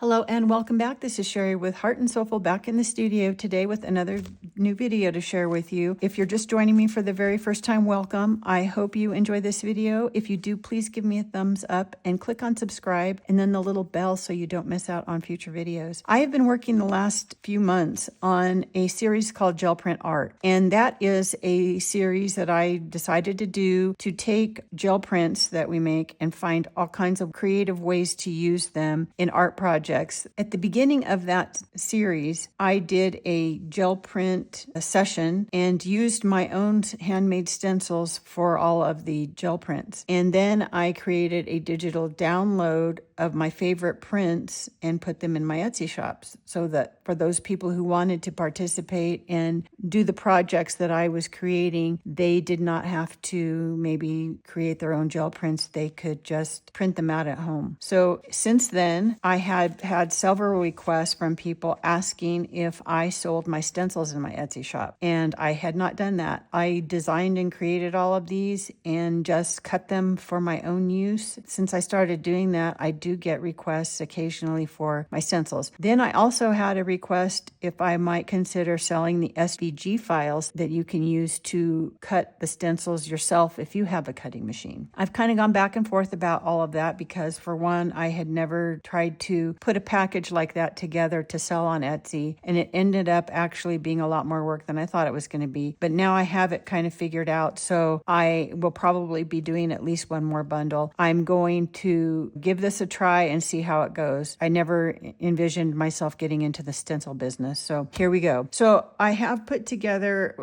Hello and welcome back. This is Sherry with Heart and Soulful back in the studio today with another new video to share with you. If you're just joining me for the very first time, welcome. I hope you enjoy this video. If you do, please give me a thumbs up and click on subscribe and then the little bell so you don't miss out on future videos. I have been working the last few months on a series called Gel Print Art, and that is a series that I decided to do to take gel prints that we make and find all kinds of creative ways to use them in art projects. At the beginning of that series, I did a gel print session and used my own handmade stencils for all of the gel prints. And then I created a digital download of my favorite prints and put them in my Etsy shops so that for those people who wanted to participate and do the projects that I was creating, they did not have to maybe create their own gel prints. They could just print them out at home. So since then, I had several requests from people asking if I sold my stencils in my Etsy shop. And I had not done that. I designed and created all of these and just cut them for my own use. Since I started doing that, I do get requests occasionally for my stencils. Then I also had a request if I might consider selling the SVG files that you can use to cut the stencils yourself if you have a cutting machine. I've kind of gone back and forth about all of that because, for one, I had never tried to put a package like that together to sell on Etsy, and it ended up actually being a lot more work than I thought it was going to be. But now I have it kind of figured out, so I will probably be doing at least one more bundle. I'm going to give this a try and see how it goes. I never envisioned myself getting into the stencil business, so here we go. So I have put together,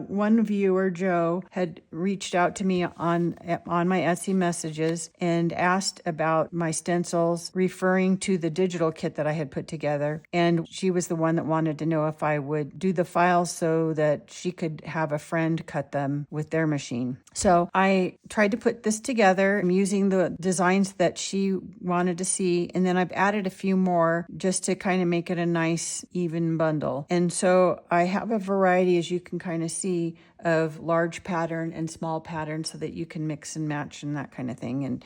one viewer, Joe, had reached out to me on my Etsy messages and asked about my stencils, referring to the digital kit that I had put together. And she was the one that wanted to know if I would do the files so that she could have a friend cut them with their machine. So I tried to put this together. I'm using the designs that she wanted to see, and then I've added a few more just to kind of make it a nice even bundle. And so I have a variety, as you can kind of see, of large pattern and small pattern so that you can mix and match and that kind of thing, and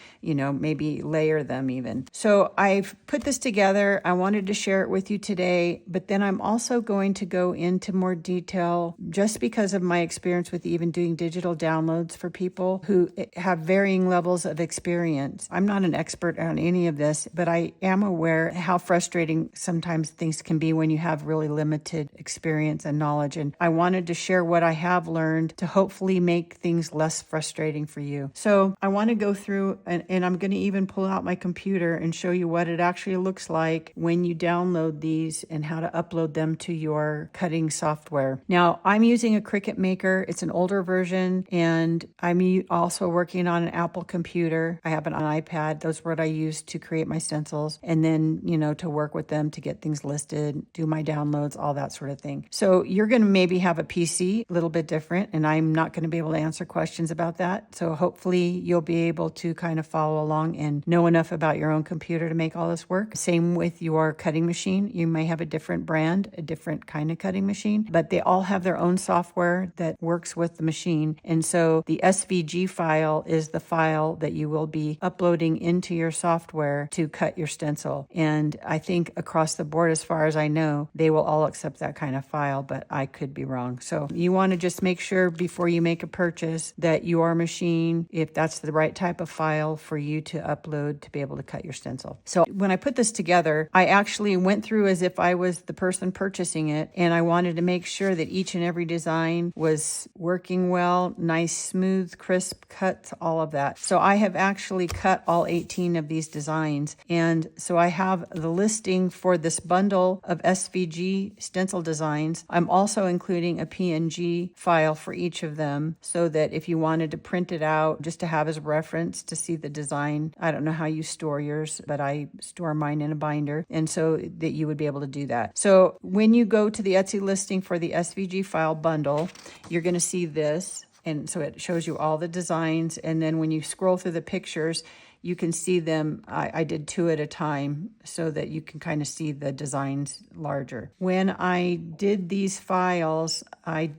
maybe layer them even. So I've put this together. I wanted to share it with you today, but then I'm also going to go into more detail just because of my experience with even doing digital downloads for people who have varying levels of experience. I'm not an expert on any of this, but I am aware how frustrating sometimes things can be when you have really limited experience and knowledge. And I wanted to share what I have learned to hopefully make things less frustrating for you. So I want to go through and I'm going to even pull out my computer and show you what it actually looks like when you download these and how to upload them to your cutting software. Now, I'm using a Cricut Maker. It's an older version, and I'm also working on an Apple computer. I have an iPad. Those are what I use to create my stencils, and then, to work with them to get things listed, do my downloads, all that sort of thing. So you're going to maybe have a PC, a little bit different, and I'm not going to be able to answer questions about that. So hopefully you'll be able to kind of follow along and know enough about your own computer to make all this work. Same with your cutting machine. You may have a different brand, a different kind of cutting machine, but they all have their own software that works with the machine. And so the SVG file is the file that you will be uploading into your software to cut your stencil. And I think across the board, as far as I know, they will all accept that kind of file, but I could be wrong. So you want to just make sure before you make a purchase that your machine, if that's the right type of file for you to upload to be able to cut your stencil. So when I put this together, I actually went through as if I was the person purchasing it, and I wanted to make sure that each and every design was working well, nice, smooth, crisp cuts, all of that. So I have actually cut all 18 of these designs, and so I have the listing for this bundle of SVG stencil designs. I'm also including a PNG file for each of them so that if you wanted to print it out just to have as a reference to see the design, I don't know how you store yours, but I store mine in a binder, and so that you would be able to do that. So when you go to the Etsy listing for the SVG file bundle, you're going to see this. And so it shows you all the designs. And then when you scroll through the pictures, you can see them. I did 2 at a time so that you can kind of see the designs larger. When I did these files,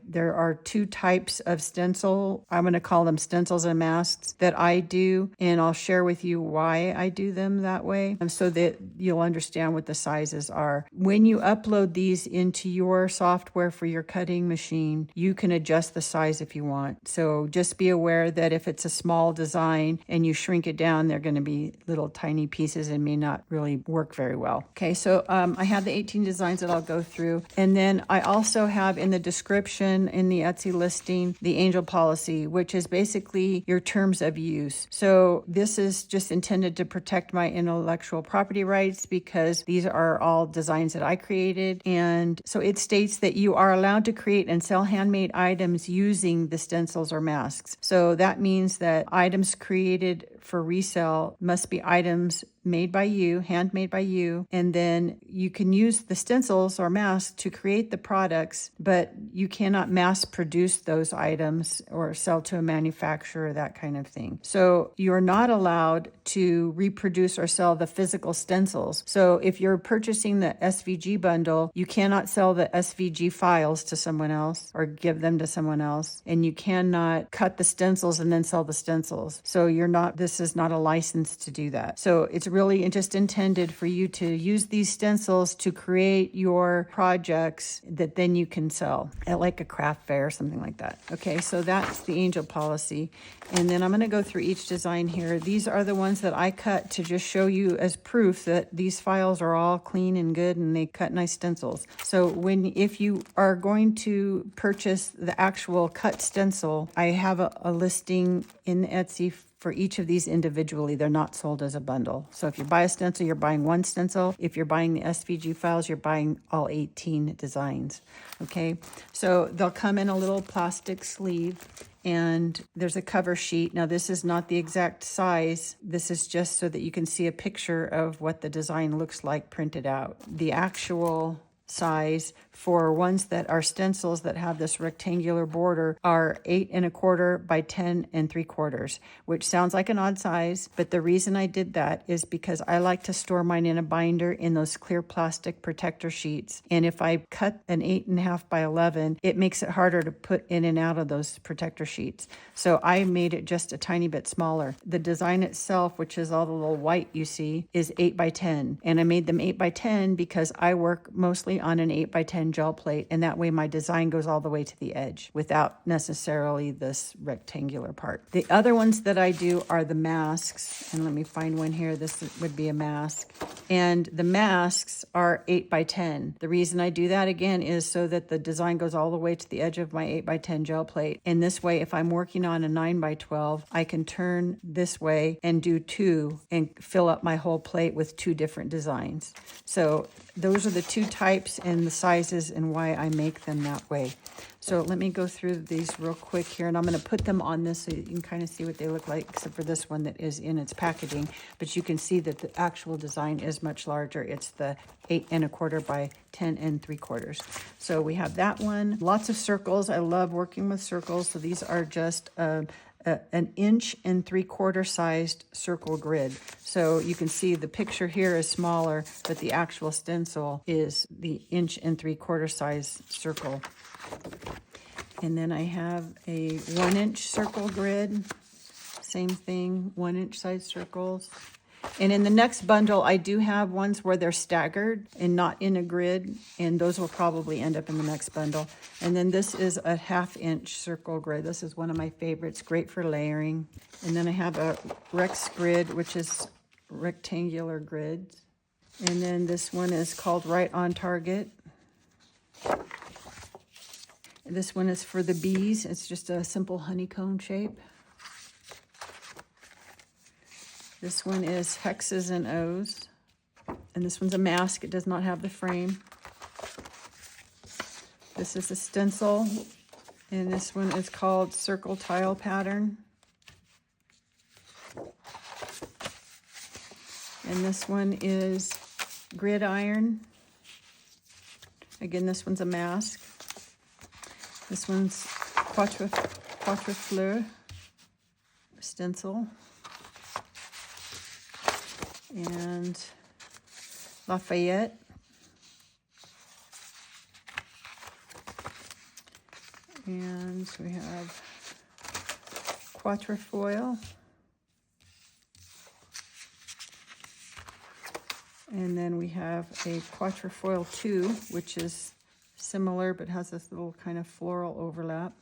there are 2 types of stencil. I'm going to call them stencils and masks that I do, and I'll share with you why I do them that way so that you'll understand what the sizes are. When you upload these into your software for your cutting machine, you can adjust the size if you want. So just be aware that if it's a small design and you shrink it down, they're going to be little tiny pieces and may not really work very well. Okay, so I have the 18 designs that I'll go through. And then I also have in the description in the Etsy listing, the angel policy, which is basically your terms of use. So this is just intended to protect my intellectual property rights because these are all designs that I created. And so it states that you are allowed to create and sell handmade items using the stencils or masks. So that means that items created for resale must be items made by you, handmade by you, and then you can use the stencils or masks to create the products, but you cannot mass produce those items or sell to a manufacturer, that kind of thing. So you're not allowed to reproduce or sell the physical stencils. So if you're purchasing the SVG bundle, you cannot sell the SVG files to someone else or give them to someone else, and you cannot cut the stencils and then sell the stencils. So this is not a license to do that. So it's really just intended for you to use these stencils to create your projects that then you can sell at like a craft fair or something like that. Okay, so that's the angel policy. And then I'm going to go through each design here. These are the ones that I cut to just show you as proof that these files are all clean and good and they cut nice stencils. So if you are going to purchase the actual cut stencil, I have a listing in Etsy for each of these individually. They're not sold as a bundle. So if you buy a stencil, you're buying one stencil. If you're buying the SVG files, you're buying all 18 designs. Okay, so they'll come in a little plastic sleeve and there's a cover sheet. Now this is not the exact size. This is just so that you can see a picture of what the design looks like printed out. The actual size for ones that are stencils that have this rectangular border are 8 1/4 by 10 3/4, which sounds like an odd size, but the reason I did that is because I like to store mine in a binder in those clear plastic protector sheets. And if I cut an 8 1/2 by 11, it makes it harder to put in and out of those protector sheets. So I made it just a tiny bit smaller. The design itself, which is all the little white you see, is 8 by 10. And I made them 8 by 10 because I work mostly on an 8 by 10 gel plate, and that way my design goes all the way to the edge without necessarily this rectangular part. The other ones that I do are the masks, and let me find one here. This would be a mask, and the masks are 8 by 10. The reason I do that again is so that the design goes all the way to the edge of my 8 by 10 gel plate, and this way if I'm working on a 9 by 12, I can turn this way and do 2 and fill up my whole plate with 2 different designs. So those are the 2 types and the sizes and why I make them that way. So let me go through these real quick here, and I'm going to put them on this so you can kind of see what they look like, except for this one that is in its packaging. But you can see that the actual design is much larger. It's the 8 1/4 by 10 3/4. So we have that one. Lots of circles. I love working with circles. So these are just an 1 3/4 sized circle grid. So you can see the picture here is smaller, but the actual stencil is the 1 3/4 size circle. And then I have a 1 circle grid. Same thing, 1 size circles. And in the next bundle, I do have ones where they're staggered and not in a grid, and those will probably end up in the next bundle. And then this is a 1/2 circle grid. This is one of my favorites, great for layering. And then I have a Rex grid, which is rectangular grids. And then this one is called Right on Target. This one is for the bees. It's just a simple honeycomb shape. This one is hexes and O's. And this one's a mask. It does not have the frame. This is a stencil. And this one is called Circle Tile Pattern. And this one is Gridiron. Again, this one's a mask. This one's Quatre Fleurs stencil. and Lafayette. And we have quatrefoil. And then we have a quatrefoil 2, which is similar but has this little kind of floral overlap.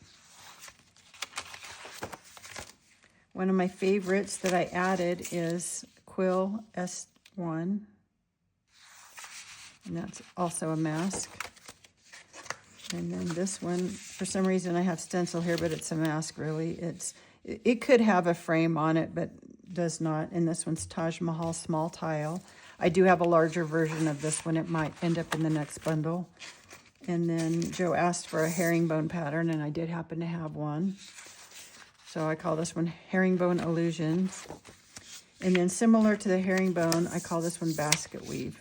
One of my favorites that I added is Quill S1, and that's also a mask. And then this one, for some reason I have stencil here, but it's a mask really. It could have a frame on it, but does not. And this one's Taj Mahal small tile. I do have a larger version of this one. It might end up in the next bundle. And then Joe asked for a herringbone pattern, and I did happen to have one. So I call this one Herringbone Illusions. And then similar to the herringbone, I call this one Basket Weave.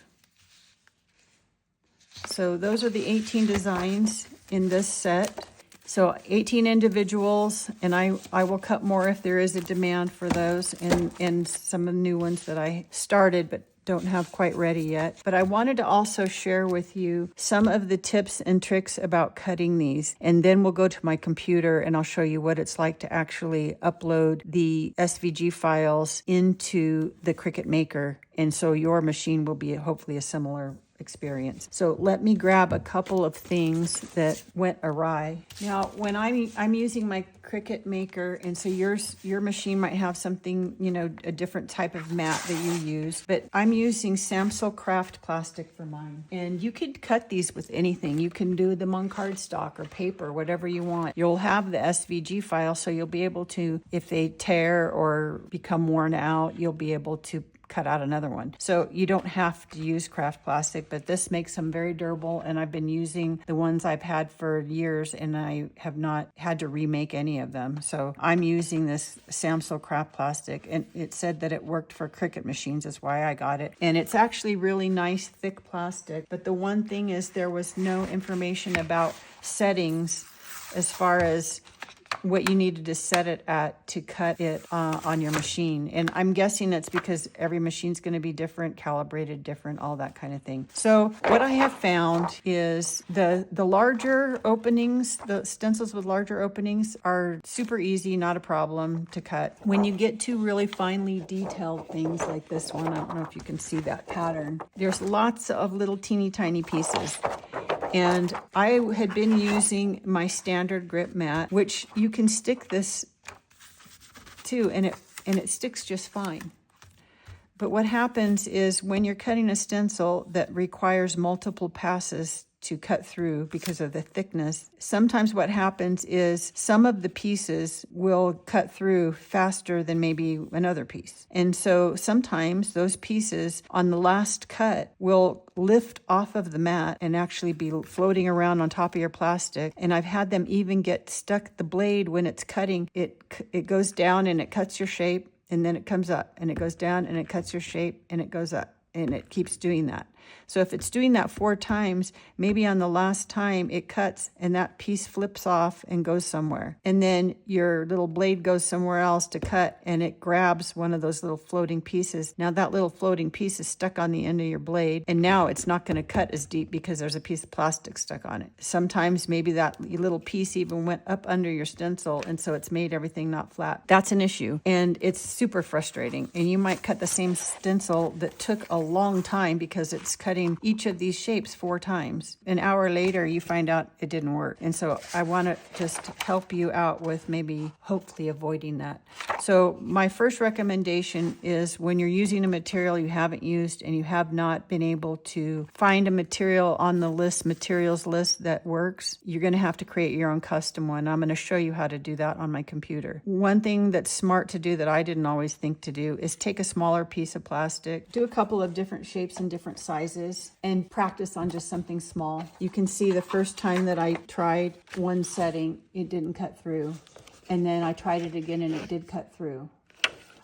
So those are the 18 designs in this set. So 18 individuals, and I will cut more if there is a demand for those, and some of the new ones that I started but don't have quite ready yet. But I wanted to also share with you some of the tips and tricks about cutting these. And then we'll go to my computer and I'll show you what it's like to actually upload the SVG files into the Cricut Maker. And so your machine will be hopefully a similar experience. So let me grab a couple of things that went awry. Now, when I'm using my Cricut Maker, and so your machine might have something, you know, a different type of mat that you use, but I'm using Stencil craft plastic for mine. And you could cut these with anything. You can do them on cardstock or paper, whatever you want. You'll have the SVG file, so you'll be able to, if they tear or become worn out, you'll be able to cut out another one. So you don't have to use craft plastic, but this makes them very durable, and I've been using the ones I've had for years, and I have not had to remake any of them. So I'm using this Stencil craft plastic, and it said that it worked for Cricut machines. That's why I got it. And it's actually really nice, thick plastic. But the one thing is there was no information about settings as far as what you needed to set it at to cut it on your machine. And I'm guessing it's because every machine's going to be different, calibrated different, all that kind of thing. So what I have found is the larger openings, the stencils with larger openings are super easy, not a problem to cut. When you get to really finely detailed things like this one, I don't know if you can see that pattern, there's lots of little teeny tiny pieces. And I had been using my standard grip mat, which you can stick this to, and it sticks just fine. But what happens is when you're cutting a stencil that requires multiple passes to cut through because of the thickness, sometimes what happens is some of the pieces will cut through faster than maybe another piece. And so sometimes those pieces on the last cut will lift off of the mat and actually be floating around on top of your plastic. And I've had them even get stuck, the blade when it's cutting, it goes down and it cuts your shape, and then it comes up, and it goes down and it cuts your shape, and it goes up, and it keeps doing that. So if it's doing that 4 times, maybe on the last time it cuts and that piece flips off and goes somewhere. And then your little blade goes somewhere else to cut, and it grabs one of those little floating pieces. Now that little floating piece is stuck on the end of your blade, and now it's not going to cut as deep because there's a piece of plastic stuck on it. Sometimes maybe that little piece even went up under your stencil, and so it's made everything not flat. That's an issue, and it's super frustrating. And you might cut the same stencil that took a long time because it's cutting each of these shapes 4 times. An hour later, you find out it didn't work. And so I want to just help you out with maybe hopefully avoiding that. So my first recommendation is when you're using a material you haven't used and you have not been able to find a material on the materials list that works, you're going to have to create your own custom one. I'm going to show you how to do that on my computer. One thing that's smart to do that I didn't always think to do is take a smaller piece of plastic, do a couple of different shapes and different sizes, and practice on just something small. You can see the first time that I tried one setting, it didn't cut through. And then I tried it again and it did cut through.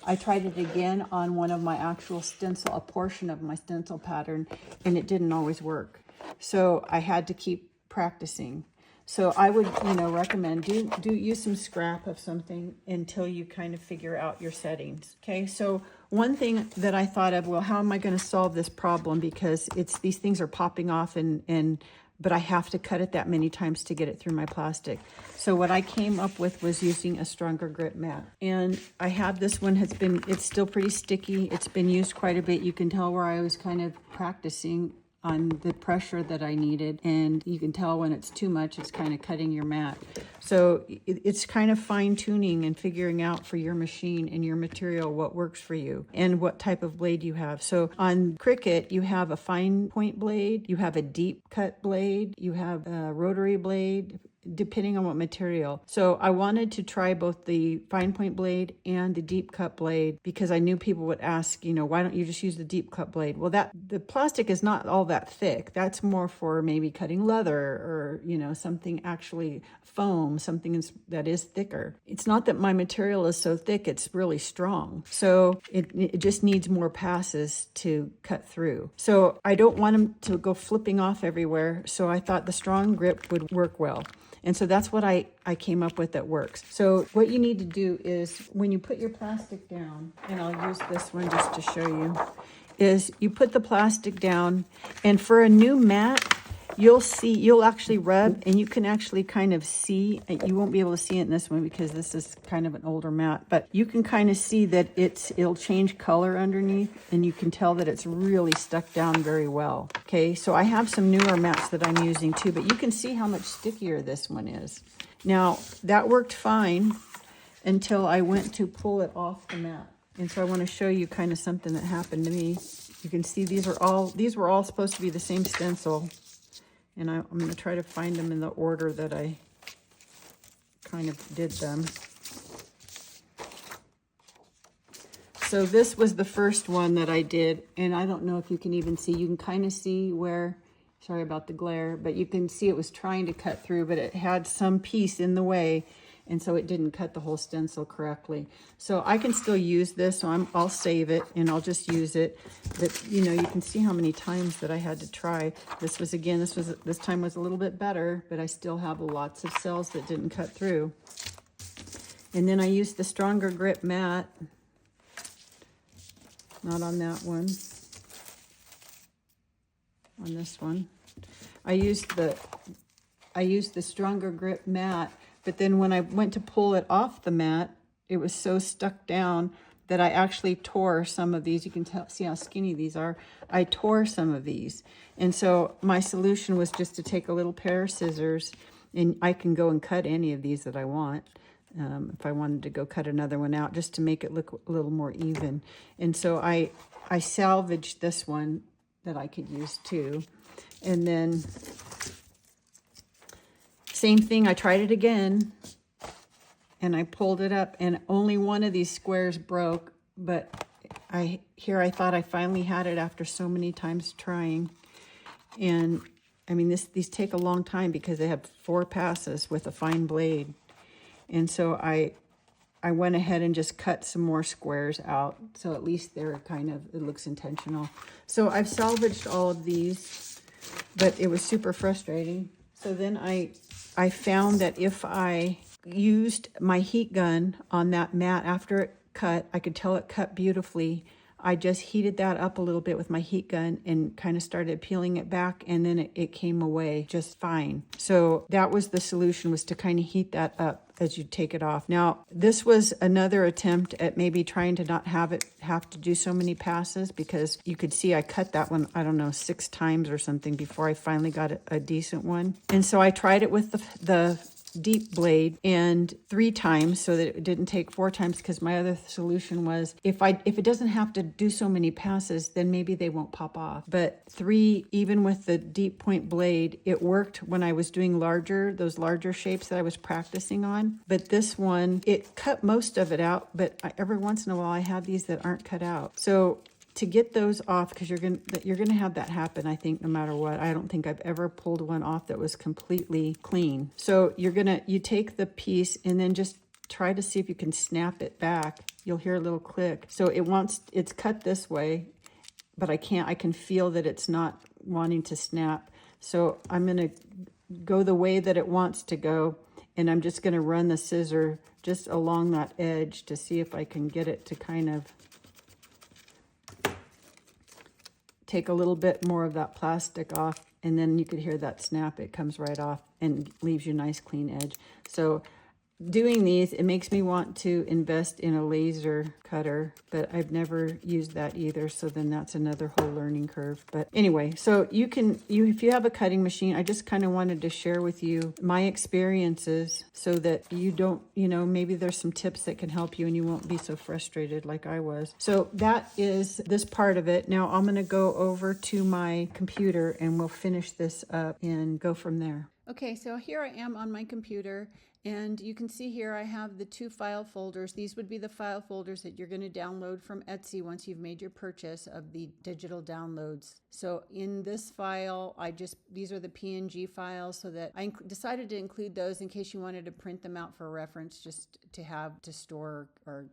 I tried it again on one of my actual stencil, a portion of my stencil pattern, and it didn't always work. So I had to keep practicing. So I would, recommend do use some scrap of something until you kind of figure out your settings. Okay, so one thing that I thought of, well, how am I going to solve this problem? Because these things are popping off but I have to cut it that many times to get it through my plastic. So what I came up with was using a stronger grip mat. And I have this one, it's still pretty sticky. It's been used quite a bit. You can tell where I was kind of practicing on the pressure that I needed, and you can tell when it's too much, it's kind of cutting your mat. So it's kind of fine tuning and figuring out for your machine and your material what works for you and what type of blade you have. So on Cricut, you have a fine point blade, you have a deep cut blade, you have a rotary blade, depending on what material. So I wanted to try both the fine point blade and the deep cut blade because I knew people would ask, why don't you just use the deep cut blade? Well, the plastic is not all that thick. That's more for maybe cutting leather or, something actually foam, something that is thicker. It's not that my material is so thick, it's really strong. So it just needs more passes to cut through. So I don't want them to go flipping off everywhere. So I thought the strong grip would work well. And so that's what I came up with that works. So what you need to do is when you put your plastic down, and I'll use this one just to show you, is you put the plastic down, and for a new mat, you'll actually rub, and you can actually kind of see, you won't be able to see it in this one because this is kind of an older mat, but you can kind of see that it'll change color underneath, and you can tell that it's really stuck down very well. Okay, so I have some newer mats that I'm using too, but you can see how much stickier this one is. Now, that worked fine until I went to pull it off the mat. And so I want to show you kind of something that happened to me. You can see these were all supposed to be the same stencil. And I'm going to try to find them in the order that I kind of did them. So this was the first one that I did, and I don't know if you can even see. You can kind of see where, sorry about the glare, but you can see it was trying to cut through, but it had some piece in the way, and so it didn't cut the whole stencil correctly. So I can still use this, so I'll save it and I'll just use it. But you can see how many times that I had to try. This time was a little bit better, but I still have lots of cells that didn't cut through. And then I used the stronger grip mat. Not on that one. On this one. I used the stronger grip mat. But then when I went to pull it off the mat, it was so stuck down that I actually tore some of these. You can see how skinny these are. I tore some of these. And so my solution was just to take a little pair of scissors, and I can go and cut any of these that I want. If I wanted to go cut another one out just to make it look a little more even. And so I salvaged this one that I could use too. And then same thing, I tried it again, and I pulled it up, and only one of these squares broke, but I thought I finally had it after so many times trying. And I mean, these take a long time because they have 4 passes with a fine blade. And so I went ahead and just cut some more squares out, so at least they're it looks intentional. So I've salvaged all of these, but it was super frustrating. So then I found that if I used my heat gun on that mat after it cut, I could tell it cut beautifully. I just heated that up a little bit with my heat gun and kind of started peeling it back, and then it came away just fine. So that was the solution, was to kind of heat that up as you take it off. Now, this was another attempt at maybe trying to not have to do so many passes, because you could see I cut that one, I don't know, 6 times or something before I finally got a decent one. And so I tried it with the deep blade and 3 times so that it didn't take 4 times, because my other solution was if it doesn't have to do so many passes, then maybe they won't pop off. But 3, even with the deep point blade, it worked when I was doing those larger shapes that I was practicing on. But this one, it cut most of it out, but every once in a while I have these that aren't cut out. So to get those off, because you're gonna have that happen, I think, no matter what. I don't think I've ever pulled one off that was completely clean. So you take the piece and then just try to see if you can snap it back. You'll hear a little click. So it's cut this way, but I can feel that it's not wanting to snap. So I'm gonna go the way that it wants to go. And I'm just going to run the scissor just along that edge to see if I can get it to kind of take a little bit more of that plastic off. And then you could hear that snap. It comes right off and leaves you a nice clean edge. So doing these, it makes me want to invest in a laser cutter, but I've never used that either. So then that's another whole learning curve. But anyway, so if you have a cutting machine, I just kind of wanted to share with you my experiences so that you don't, maybe there's some tips that can help you and you won't be so frustrated like I was. So that is this part of it. Now I'm going to go over to my computer and we'll finish this up and go from there. Okay, so here I am on my computer, and you can see here I have the 2 file folders. These would be the file folders that you're going to download from Etsy once you've made your purchase of the digital downloads. So in this file, these are the PNG files, so that I decided to include those in case you wanted to print them out for reference, just to have to store or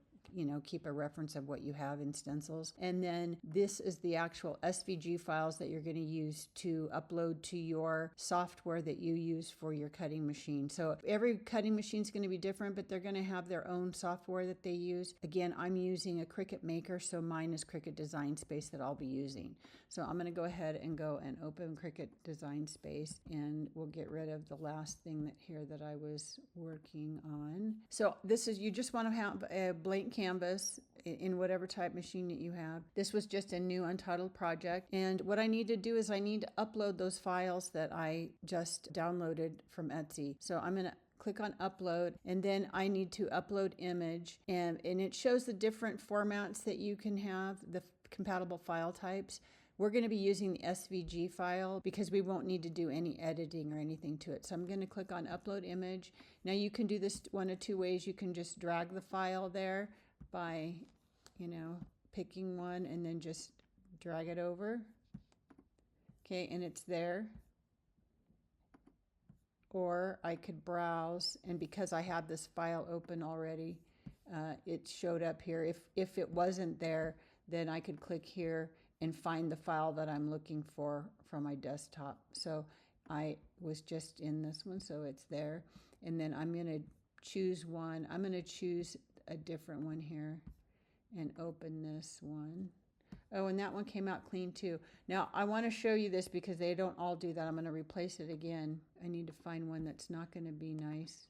keep a reference of what you have in Stencils. And then this is the actual SVG files that you're going to use to upload to your software that you use for your cutting machine. So every cutting machine is going to be different, but they're going to have their own software that they use. Again, I'm using a Cricut Maker, so mine is Cricut Design Space that I'll be using. So I'm going to go ahead and open Cricut Design Space, and we'll get rid of the last thing that I was working on. So this is, you just want to have a blank canvas in whatever type machine that you have. This was just a new untitled project, and what I need to do is I need to upload those files that I just downloaded from Etsy. So I'm going to click on upload, and then I need to upload image, and it shows the different formats that you can have, the compatible file types. We're going to be using the SVG file because we won't need to do any editing or anything to it. So I'm going to click on upload image. Now you can do this one of 2 ways. You can just drag the file there by, picking one and then just drag it over. Okay, and it's there. Or I could browse, and because I have this file open already, it showed up here. If it wasn't there, then I could click here and find the file that I'm looking for from my desktop. So I was just in this one, so it's there. And then I'm going to choose one. I'm going to choose a different one here and open this one. Oh, and that one came out clean too. Now I want to show you this because they don't all do that. I'm going to replace it again. I need to find one that's not going to be nice.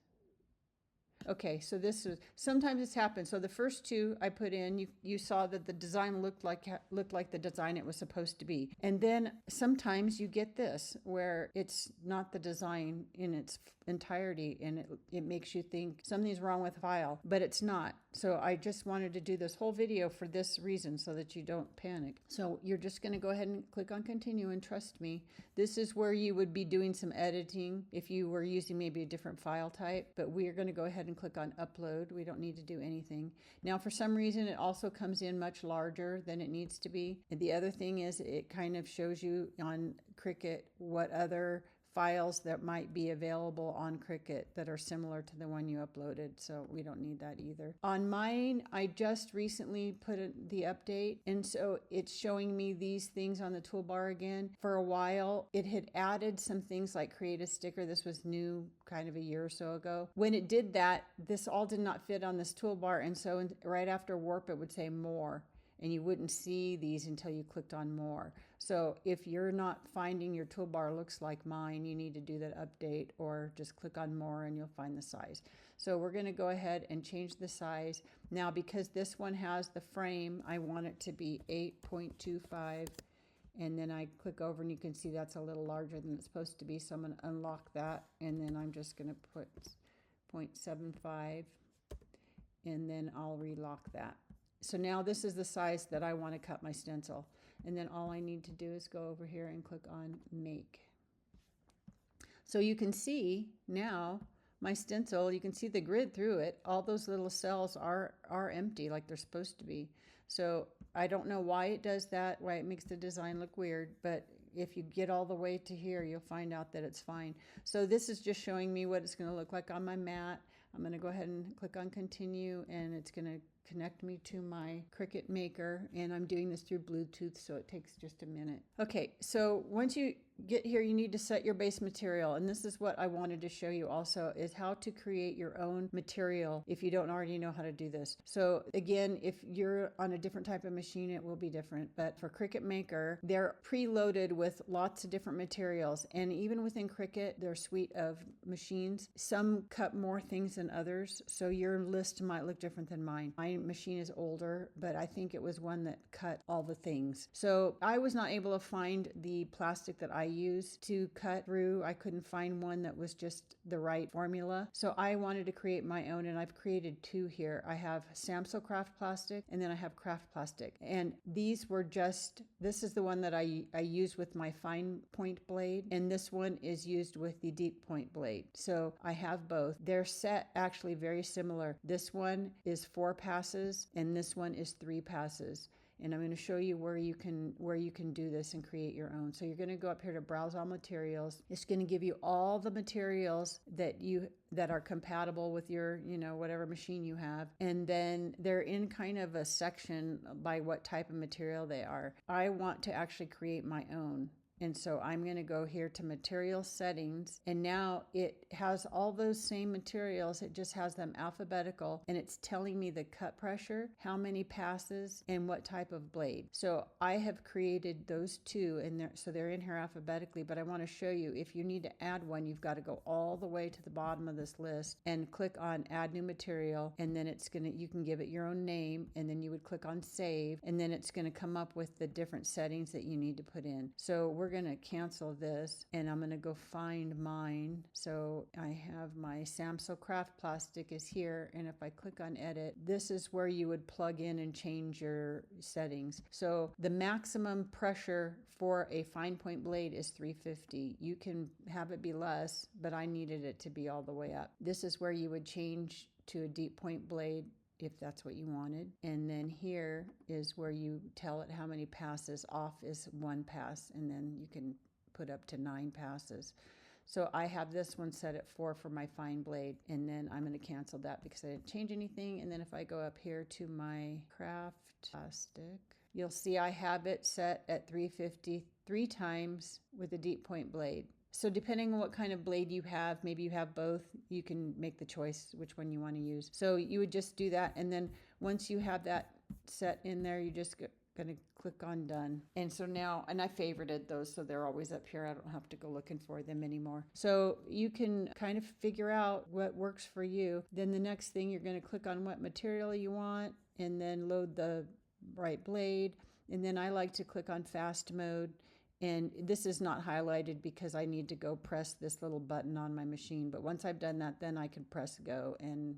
Okay, so this is, sometimes it's happened. So the first 2 I put in, you saw that the design looked like the design it was supposed to be. And then sometimes you get this where it's not the design in its entirety, and it makes you think something's wrong with the file, but it's not. So I just wanted to do this whole video for this reason, so that you don't panic. So you're just going to go ahead and click on continue, and trust me, this is where you would be doing some editing if you were using maybe a different file type, but we are going to go ahead and click on upload. We don't need to do anything. Now for some reason it also comes in much larger than it needs to be. And the other thing is it kind of shows you on Cricut what other files that might be available on Cricut that are similar to the one you uploaded, so we don't need that either. On mine, I just recently put the update, and so it's showing me these things on the toolbar again. For a while, it had added some things like create a sticker. This was new kind of a year or so ago. When it did that, this all did not fit on this toolbar, and so right after warp, it would say more. And you wouldn't see these until you clicked on more. So if you're not finding your toolbar looks like mine, you need to do that update, or just click on more and you'll find the size. So we're going to go ahead and change the size. Now because this one has the frame, I want it to be 8.25, and then I click over and you can see that's a little larger than it's supposed to be. So I'm going to unlock that, and then I'm just going to put 0.75, and then I'll relock that. So now this is the size that I want to cut my stencil. And then all I need to do is go over here and click on make. So you can see now my stencil, you can see the grid through it. All those little cells are empty like they're supposed to be. So I don't know why it does that, why it makes the design look weird, but if you get all the way to here, you'll find out that it's fine. So this is just showing me what it's going to look like on my mat. I'm going to go ahead and click on continue, and it's going to connect me to my Cricut Maker, and I'm doing this through Bluetooth, so it takes just a minute. Okay, so once get here, you need to set your base material. And this is what I wanted to show you also, is how to create your own material if you don't already know how to do this. So again, if you're on a different type of machine, it will be different. But for Cricut Maker, they're preloaded with lots of different materials. And even within Cricut, their suite of machines, some cut more things than others. So your list might look different than mine. My machine is older, but I think it was one that cut all the things. So I was not able to find the plastic that I use to cut through. I couldn't find one that was just the right formula. So I wanted to create my own, and I've created two here. I have Stencil craft plastic, and then I have craft plastic. And these were just, this is the one that I use with my fine point blade, and this one is used with the deep point blade. So I have both. They're set actually very similar. This one is 4 passes, and this one is 3 passes. And I'm going to show you where you can do this and create your own. So you're going to go up here to browse all materials. It's going to give you all the materials that are compatible with your, whatever machine you have. And then they're in kind of a section by what type of material they are. I want to actually create my own. And so I'm going to go here to material settings, and now it has all those same materials. It just has them alphabetical, and it's telling me the cut pressure, how many passes, and what type of blade. So I have created those two, and so they're in here alphabetically, but I want to show you if you need to add one, you've got to go all the way to the bottom of this list and click on add new material, and then you can give it your own name, and then you would click on save, and then it's going to come up with the different settings that you need to put in. So we're going to cancel this, and I'm going to go find mine. So I have my Stencil craft plastic is here, and if I click on edit, this is where you would plug in and change your settings. So the maximum pressure for a fine point blade is 350. You can have it be less, but I needed it to be all the way up. This is where you would change to a deep point blade if that's what you wanted. And then here is where you tell it how many passes. Off is 1 pass, and then you can put up to 9 passes. So I have this one set at 4 for my fine blade, and then I'm going to cancel that because I didn't change anything. And then if I go up here to my craft plastic, you'll see I have it set at 350 3 times with a deep point blade. So depending on what kind of blade you have, maybe you have both, you can make the choice which one you want to use. So you would just do that, and then once you have that set in there, you just going to click on done. And so now, and I favorited those, so they're always up here. I don't have to go looking for them anymore. So you can kind of figure out what works for you. Then the next thing, you're going to click on what material you want, and then load the right blade. And then I like to click on fast mode. And this is not highlighted because I need to go press this little button on my machine. But once I've done that, then I can press go, and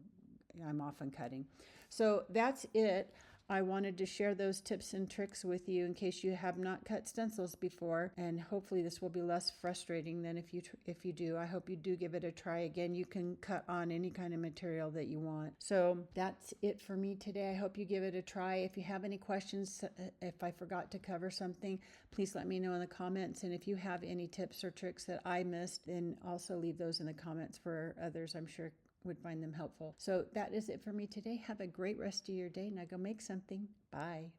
I'm off and cutting. So that's it. I wanted to share those tips and tricks with you in case you have not cut stencils before, and hopefully this will be less frustrating than if you do. I hope you do give it a try. Again, you can cut on any kind of material that you want. So that's it for me today. I hope you give it a try. If you have any questions, if I forgot to cover something, please let me know in the comments. And if you have any tips or tricks that I missed, then also leave those in the comments for others. I'm sure would find them helpful. So that is it for me today. Have a great rest of your day. Now go make something. Bye.